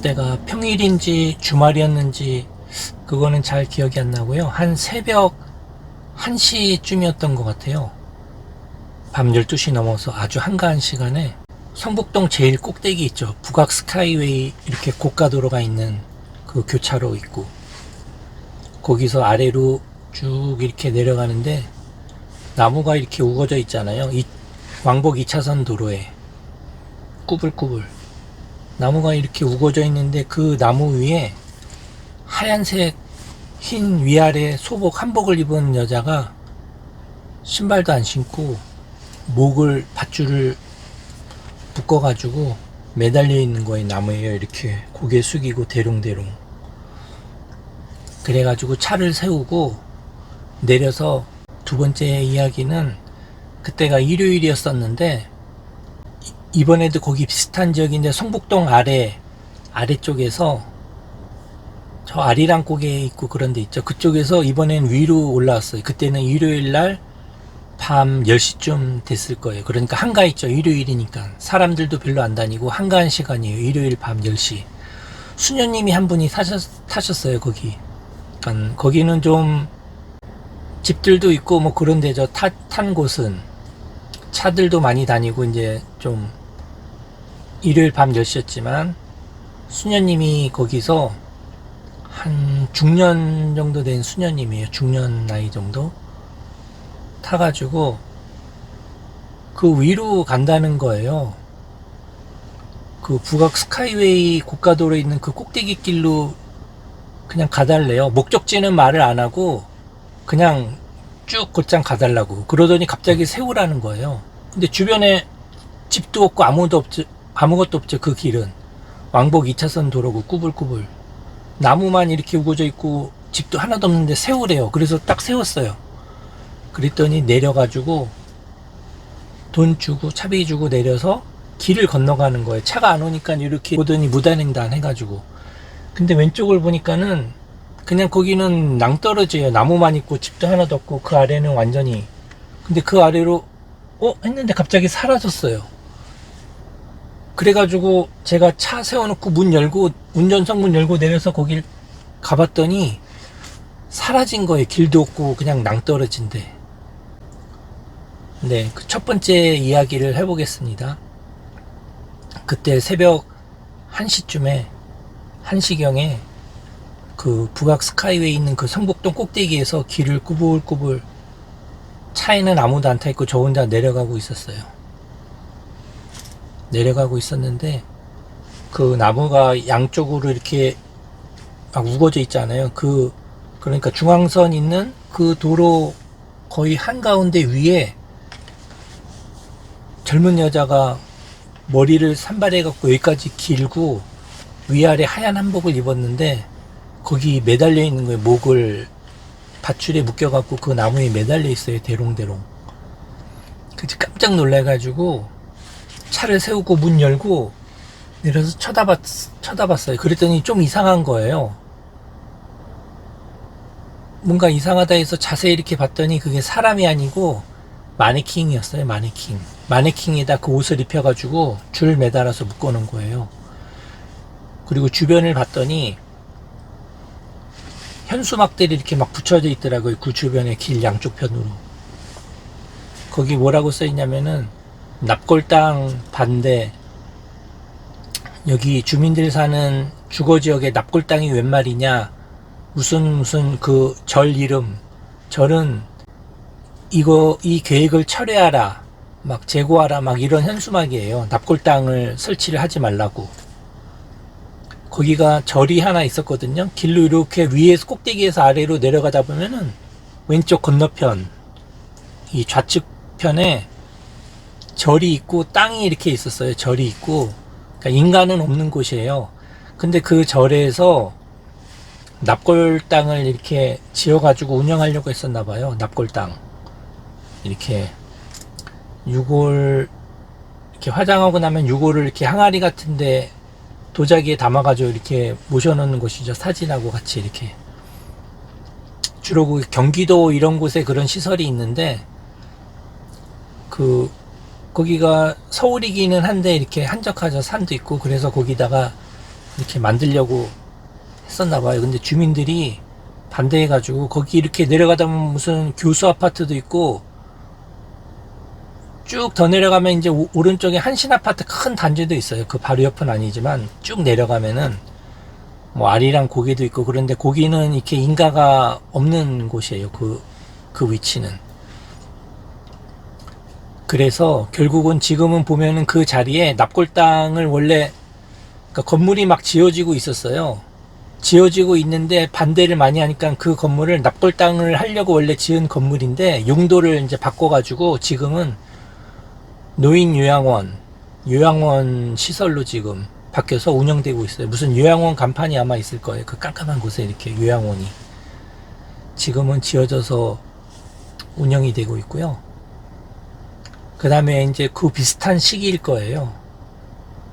그때가 평일인지 주말이었는지 그거는 잘 기억이 안 나고요. 한 새벽 1시쯤이었던 것 같아요. 밤 12시 넘어서 아주 한가한 시간에 성북동 제일 꼭대기 있죠. 북악 스카이웨이 이렇게 고가도로가 있는 그 교차로 있고, 거기서 아래로 쭉 이렇게 내려가는데 나무가 이렇게 우거져 있잖아요. 이 왕복 2차선 도로에 꾸불꾸불 나무가 이렇게 우거져 있는데, 그 나무 위에 하얀색 흰 위아래 소복 한복을 입은 여자가 신발도 안 신고 목을 밧줄을 묶어가지고 매달려 있는 거에 나무에요. 이렇게 고개 숙이고 대롱대롱. 그래가지고 차를 세우고 내려서, 두 번째 이야기는 그때가 일요일이었었는데, 이번에도 거기 비슷한 지역인데 성북동 아래쪽에서 저 아리랑 고개 있고 그런 데 있죠. 그쪽에서 이번엔 위로 올라왔어요. 그때는 일요일날 밤 10시쯤 됐을 거예요. 그러니까 한가했죠. 일요일이니까 사람들도 별로 안 다니고 한가한 시간이에요. 일요일 밤 10시. 수녀님이 한 분이 타셨어요. 거기. 그러니까 거기는 좀 집들도 있고 뭐 그런 데죠. 탄 곳은 차들도 많이 다니고, 이제 좀 일요일 밤 10시였지만 수녀님이 거기서 한 중년 정도 된 수녀님이에요. 중년 나이 정도 타가지고 그 위로 간다는 거예요. 그 북악 스카이웨이 고가도로에 있는 그 꼭대기 길로 그냥 가달래요. 목적지는 말을 안 하고 그냥 쭉 곧장 가달라고 그러더니 갑자기 세우라는 거예요. 근데 주변에 집도 없고 아무것도 없죠. 그 길은 왕복 2차선 도로고 꾸불꾸불 나무만 이렇게 우거져 있고 집도 하나도 없는데 세우래요. 그래서 딱 세웠어요. 그랬더니 내려가지고 돈 주고 차비 주고 내려서 길을 건너가는 거예요. 차가 안 오니까 이렇게 보더니 무단횡단 해가지고. 근데 왼쪽을 보니까는 그냥 거기는 낭떠러지예요. 나무만 있고 집도 하나도 없고 그 아래는 완전히. 근데 그 아래로 했는데 갑자기 사라졌어요. 그래가지고 제가 차 세워놓고 문 열고 운전석 문 열고 내려서 거길 가봤더니 사라진 거예요. 길도 없고 그냥 낭떠러진데. 네, 그 첫 번째 이야기를 해보겠습니다. 그때 새벽 1시쯤에 1시경에 그 북악 스카이웨이 있는 그 성북동 꼭대기에서 길을 꾸불꾸불, 차에는 아무도 안 타 있고 저 혼자 내려가고 있었어요. 내려가고 있었는데 그 나무가 양쪽으로 이렇게 막 우거져 있잖아요. 그러니까 중앙선 있는 그 도로 거의 한가운데 위에 젊은 여자가 머리를 산발해 갖고 여기까지 길고 위아래 하얀 한복을 입었는데 거기 매달려 있는 거예요. 목을 밧줄에 묶여 갖고 그 나무에 매달려 있어요. 대롱대롱. 그래서 깜짝 놀라가지고 차를 세우고 문 열고 내려서 쳐다봤어요. 그랬더니 좀 이상한 거예요. 뭔가 이상하다 해서 자세히 이렇게 봤더니 그게 사람이 아니고 마네킹이었어요. 마네킹에다 그 옷을 입혀가지고 줄 매달아서 묶어놓은 거예요. 그리고 주변을 봤더니 현수막들이 이렇게 막 붙여져 있더라고요. 그 주변에 길 양쪽 편으로. 거기 뭐라고 써있냐면은 납골당 반대, 여기 주민들 사는 주거지역에 납골당이 웬 말이냐, 무슨 그 절 이름, 절은 이 계획을 철회하라, 막 재고하라, 막 이런 현수막이에요. 납골당을 설치를 하지 말라고. 거기가 절이 하나 있었거든요. 길로 이렇게 위에서 꼭대기에서 아래로 내려가다 보면은 왼쪽 건너편, 이 좌측 편에 절이 있고 땅이 이렇게 있었어요. 절이 있고. 그러니까 인간은 없는 곳이에요. 근데 그 절에서 납골당을 이렇게 지어가지고 운영하려고 했었나 봐요. 납골당. 이렇게 유골, 이렇게 화장하고 나면 유골을 이렇게 항아리 같은데 도자기에 담아가지고 이렇게 모셔놓는 곳이죠. 사진하고 같이 이렇게. 주로 그 경기도 이런 곳에 그런 시설이 있는데, 거기가 서울이기는 한데 이렇게 한적하죠. 산도 있고. 그래서 거기다가 이렇게 만들려고 했었나 봐요. 근데 주민들이 반대해가지고 거기 이렇게 내려가다 보면 무슨 교수 아파트도 있고 쭉 더 내려가면 이제 오른쪽에 한신 아파트 큰 단지도 있어요. 그 바로 옆은 아니지만 쭉 내려가면은 뭐 아리랑 고개도 있고 그런데 고기는 이렇게 인가가 없는 곳이에요. 그 위치는. 그래서 결국은 지금은 보면은 그 자리에 납골당을 원래 그러니까 건물이 막 지어지고 있었어요. 지어지고 있는데 반대를 많이 하니까 그 건물을 납골당을 하려고 원래 지은 건물인데 용도를 이제 바꿔가지고 지금은 노인 요양원 시설로 지금 바뀌어서 운영되고 있어요. 무슨 요양원 간판이 아마 있을 거예요. 그 깜깜한 곳에 이렇게 요양원이 지금은 지어져서 운영이 되고 있고요. 그 다음에 이제 그 비슷한 시기일 거예요.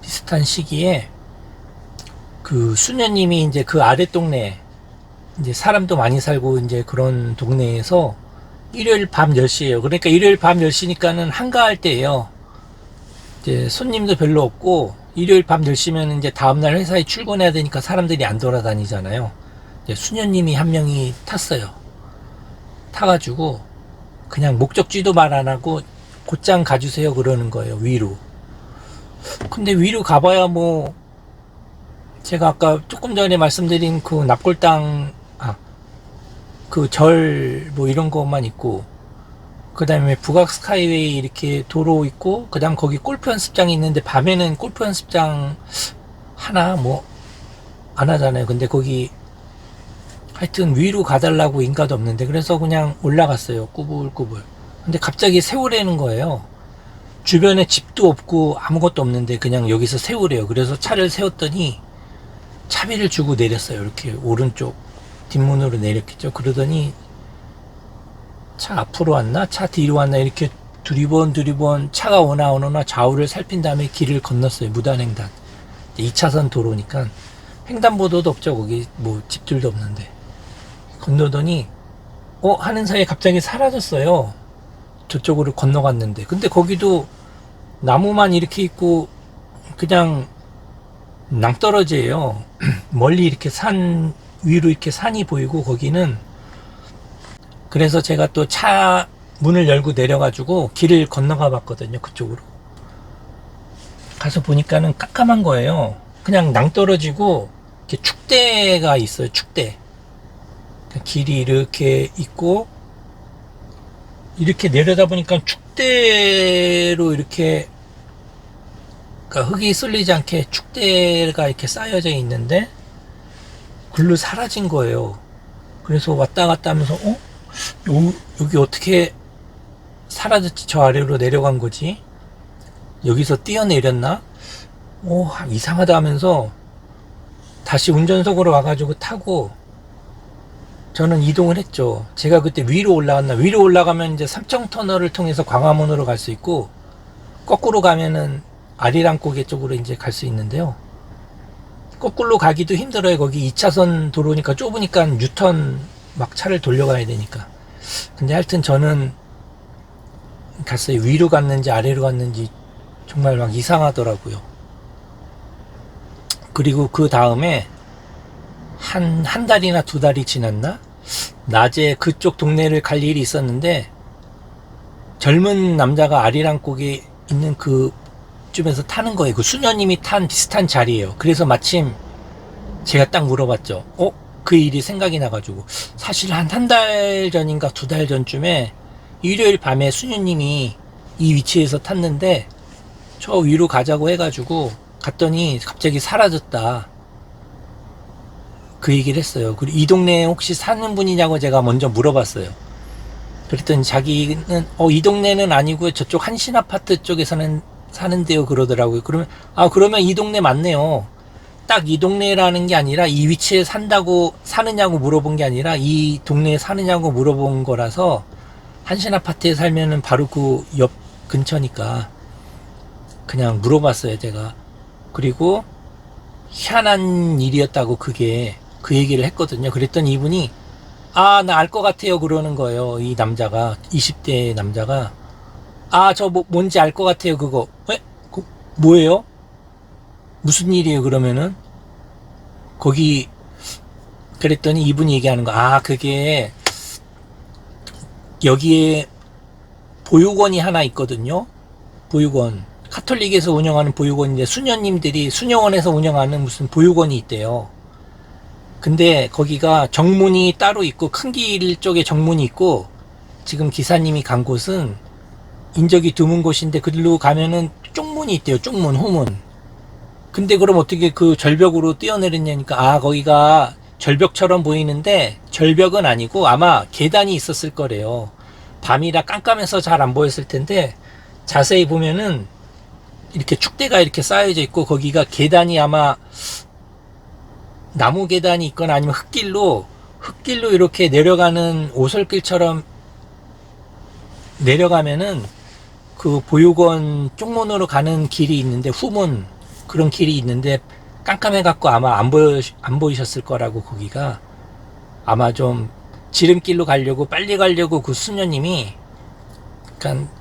비슷한 시기에 그 수녀님이 이제 그 아래 동네 이제 사람도 많이 살고 이제 그런 동네에서 일요일 밤 10시에요. 그러니까 일요일 밤 10시니까는 한가할 때예요. 이제 손님도 별로 없고 일요일 밤 10시면 이제 다음날 회사에 출근해야 되니까 사람들이 안 돌아다니잖아요. 이제 수녀님이 한 명이 탔어요. 타가지고 그냥 목적지도 말 안 하고 곧장 가주세요 그러는 거예요. 위로. 근데 위로 가봐야 뭐 제가 아까 조금 전에 말씀드린 그 납골당 그 절 뭐 이런 것만 있고 그 다음에 북악 스카이웨이 이렇게 도로 있고 그 다음 거기 골프 연습장이 있는데 밤에는 골프 연습장 하나 뭐 안 하잖아요. 근데 거기 하여튼 위로 가달라고 인가도 없는데 그래서 그냥 올라갔어요. 꾸불꾸불. 근데 갑자기 세우라는 거예요. 주변에 집도 없고 아무것도 없는데 그냥 여기서 세우래요. 그래서 차를 세웠더니 차비를 주고 내렸어요. 이렇게 오른쪽 뒷문으로 내렸겠죠. 그러더니 차 앞으로 왔나 차 뒤로 왔나 이렇게 두리번 차가 오나 좌우를 살핀 다음에 길을 건넜어요. 무단횡단. 2차선 도로니까 횡단보도도 없죠. 거기 뭐 집들도 없는데 건너더니 하는 사이에 갑자기 사라졌어요. 저쪽으로 건너갔는데 근데 거기도 나무만 이렇게 있고 그냥 낭떠러지예요. 멀리 이렇게 산 위로 이렇게 산이 보이고 거기는 그래서 제가 또 차 문을 열고 내려가지고 길을 건너가 봤거든요. 그쪽으로 가서 보니까는 깜깜한 거예요. 그냥 낭떠러지고 이렇게 축대가 있어요. 축대 길이 이렇게 있고 이렇게 내려다 보니까 축대로 이렇게 그러니까 흙이 쏠리지 않게 축대가 이렇게 쌓여져 있는데 글로 사라진 거예요. 그래서 왔다 갔다 하면서 여기 어떻게 사라졌지? 저 아래로 내려간 거지? 여기서 뛰어내렸나? 이상하다 하면서 다시 운전석으로 와가지고 타고 저는 이동을 했죠. 제가 그때 위로 올라갔나? 위로 올라가면 이제 삼청터널을 통해서 광화문으로 갈 수 있고 거꾸로 가면은 아리랑 고개 쪽으로 이제 갈 수 있는데요. 거꾸로 가기도 힘들어요. 거기 2차선 도로니까 좁으니까 유턴 막 차를 돌려가야 되니까. 근데 하여튼 저는 갔어요. 위로 갔는지 아래로 갔는지 정말 막 이상하더라고요. 그리고 그 다음에 한 달이나 두 달이 지났나? 낮에 그쪽 동네를 갈 일이 있었는데 젊은 남자가 아리랑 고개 있는 그 쯤에서 타는 거예요. 그 수녀님이 탄 비슷한 자리예요. 그래서 마침 제가 딱 물어봤죠. 그 일이 생각이 나가지고 사실 한 달 전인가 두 달 전쯤에 일요일 밤에 수녀님이 이 위치에서 탔는데 저 위로 가자고 해가지고 갔더니 갑자기 사라졌다. 그 얘기를 했어요. 그리고 이 동네에 혹시 사는 분이냐고 제가 먼저 물어봤어요. 그랬더니 자기는 이 동네는 아니고요. 저쪽 한신 아파트 쪽에 사는데요 그러더라고요. 그러면 이 동네 맞네요. 딱 이 동네라는 게 아니라 이 위치에 사느냐고 물어본 게 아니라 이 동네에 사느냐고 물어본 거라서 한신 아파트에 살면은 바로 그 옆 근처니까 그냥 물어봤어요 제가. 그리고 희한한 일이었다고 그게 그 얘기를 했거든요. 그랬더니 이분이 나 알 것 같아요 그러는 거예요. 이 남자가 20대 남자가 저 뭔지 알 것 같아요 그거. 뭐예요? 무슨 일이에요 그러면은? 거기 그랬더니 이분이 얘기하는 거, 그게 여기에 보육원이 하나 있거든요. 보육원. 카톨릭에서 운영하는 보육원인데 수녀님들이 수녀원에서 운영하는 무슨 보육원이 있대요. 근데 거기가 정문이 따로 있고 큰 길 쪽에 정문이 있고 지금 기사님이 간 곳은 인적이 드문 곳인데 그들로 가면은 쪽문이 있대요. 쪽문, 후문. 근데 그럼 어떻게 그 절벽으로 뛰어내렸냐니까 거기가 절벽처럼 보이는데 절벽은 아니고 아마 계단이 있었을 거래요. 밤이라 깜깜해서 잘 안 보였을 텐데 자세히 보면은 이렇게 축대가 이렇게 쌓여져 있고 거기가 계단이 아마 나무 계단이 있거나 아니면 흙길로 이렇게 내려가는 오솔길처럼 내려가면은 그 보육원 쪽문으로 가는 길이 있는데 후문 그런 길이 있는데 깜깜해 갖고 아마 안 보이셨을 거라고 거기가 아마 좀 지름길로 가려고 빨리 가려고 그 수녀님이 그러니까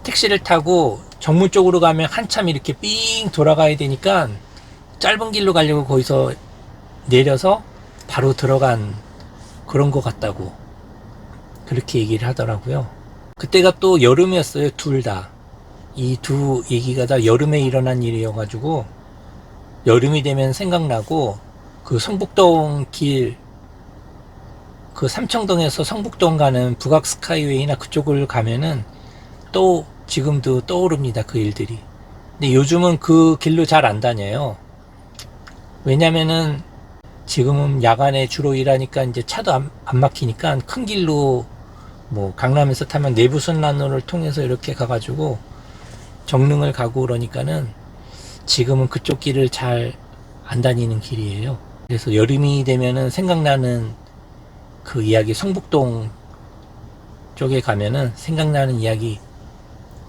택시를 타고 정문 쪽으로 가면 한참 이렇게 삥 돌아가야 되니까 짧은 길로 가려고 거기서 내려서 바로 들어간 그런 것 같다고 그렇게 얘기를 하더라고요. 그때가 또 여름이었어요. 둘 다. 이 두 얘기가 다 여름에 일어난 일이어가지고 여름이 되면 생각나고 그 성북동 길 그 삼청동에서 성북동 가는 북악 스카이웨이나 그쪽을 가면은 또 지금도 떠오릅니다. 그 일들이. 근데 요즘은 그 길로 잘 안 다녀요. 왜냐면은 지금은 야간에 주로 일하니까 이제 차도 안 막히니까 큰 길로 뭐 강남에서 타면 내부순환로를 통해서 이렇게 가가지고 정릉을 가고 그러니까는 지금은 그쪽 길을 잘 안 다니는 길이에요. 그래서 여름이 되면은 생각나는 그 이야기 성북동 쪽에 가면은 생각나는 이야기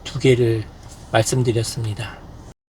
두 개를 말씀드렸습니다.